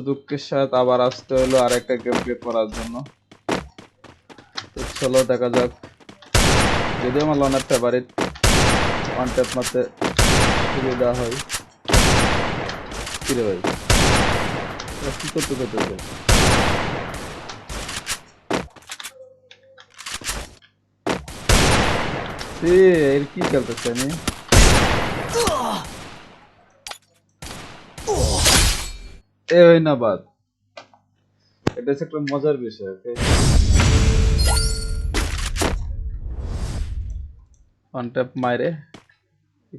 দুঃখের সাথে আবার আসতে হলো আরেকটা গেম প্লে করার জন্য। তো চলো দেখা যাক, যদিও আমার লনের ফেভারিট, ওয়ান ট্যাপ মারতে সুবিধা হয়। কিরে ভাই, কি করতে করতেছে? এর কি খেলতেছে? আমি এ হই না বাদ, এটা হচ্ছে একটা মজার বিষয়। ওকে, ওয়ান ট্যাপ মাইরে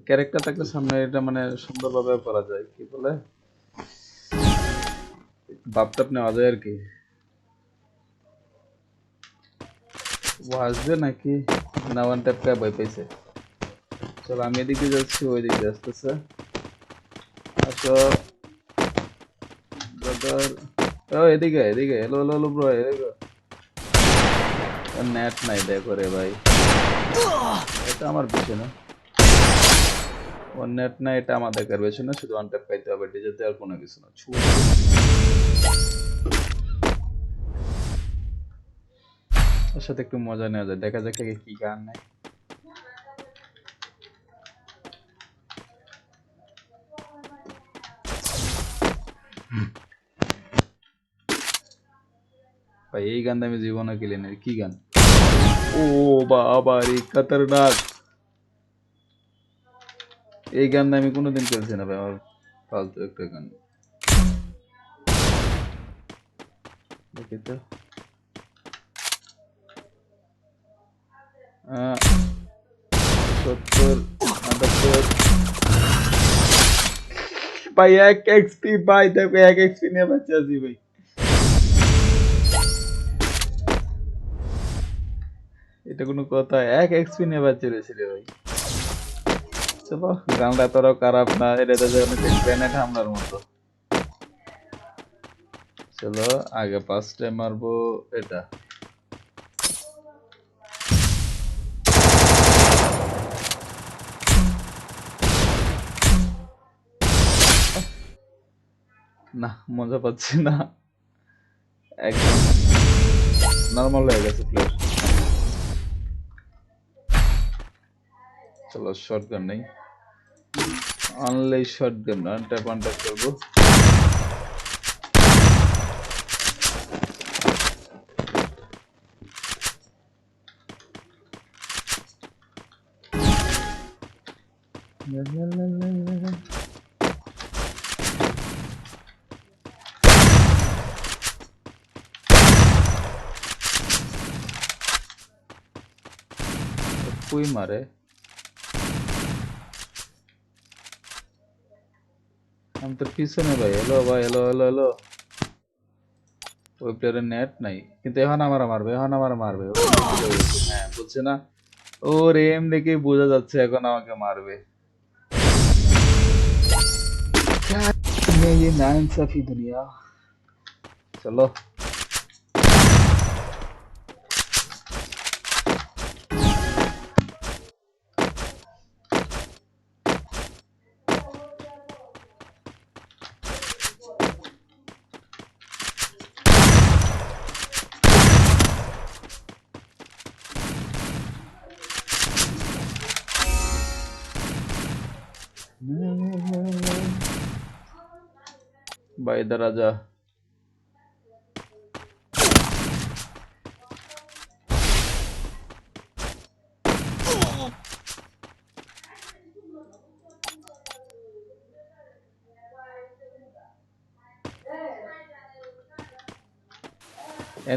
ক্যারেক্টার থাকলে সামনে এটা মানে সুন্দরভাবে করা যায়, কি বলে ভাবটাপ নেওয়া যায় আর কি। ও আসবে নাকি না? ওয়ান ট্যাপ কে ভয় পাইছে? চলো আমি এদিকে যাচ্ছি, ওই দিকে আসতেছে। আসো ব্রাদার, ও এদিকে এদিকে, এলো এলো এলো ব্রো, এদিকে। নেট নাই দেখো রে ভাই, এটা আমার পিছনে না, ওর নেট নাই, এটা আমার দেখার পেছনে। শুধু ওয়ান ট্যাপ পাইতে হবে, ডিজেতে আর কোনো কিছু না। ওর সাথে একটু মজা নেওয়া যায়, দেখা যাক কে কি গান নেয়। ভাই এই গান আমি জীবনে খেলি না, কি গান? ও বাবা রে, খতরনাক! এই গান আমি কোনোদিন খেলছি না ভাই, আমার ফালতু একটা গান। দেখি তো, 70, 78। ভাই 1 XP, ভাই দেখো 1 XP নিয়ে বাঁচে আছি ভাই। এটা কোনো কথা? 1 XP নিয়ে বাঁচে রয়েছে রে ভাই। চলো, গানটা তোরাও খারাপ না, এটা তো যেন গ্রেনেড হামলার মতো। চলো আগে ফার্স্টে মারবো এটা। না, মজা পাচ্ছি না, একদম নর্মাল হয়ে গেছে প্লেয়ার। চলো শটগান নেই, অনলি শটগান, ওয়ান ট্যাপ করবো। কই মারে? আমি তো পিছনে ভাই। হ্যালো ভাই, হ্যালো হ্যালো হ্যালো। ওই প্লেয়ারের নেট নাই, কিন্তু এখন আমার মারবে, এখন আমার মারবে। হ্যাঁ, বুঝছে না, ওর এম দেখে বোঝা যাচ্ছে এখন আমাকে মারবে। ये नाइंसाफी दुनिया। चलो भाई इधर आजा।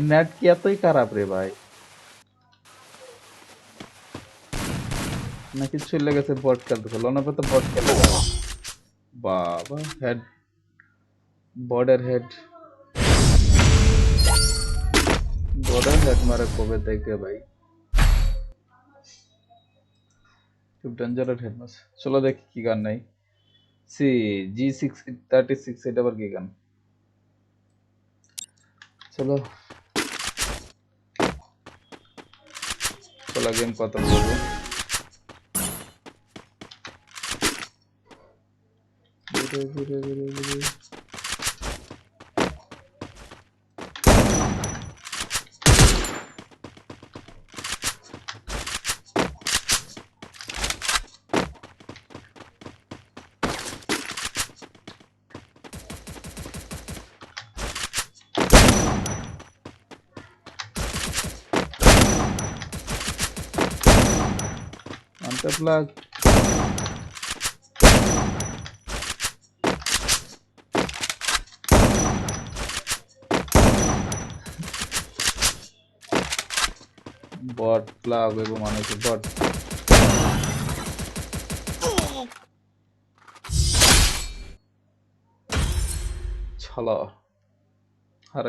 नेट किया तो ही खराब रे भाई, নাকি চলে গেছে বট খেলতেছে। লোনা পে তো বট খেলে বাবা। Head, border head, border head মারে কবে থেকে ভাই, খুব ডেঞ্জারাস হেড মাস। চলো দেখি কি গান নাই। সি G36, এটা আবার কি গান? চলো চলো গেম খতম করবো। ধীরে ধীরে ধীরে ধীরে Step lag. Bot lag ebo মানুষ bot. চলো হার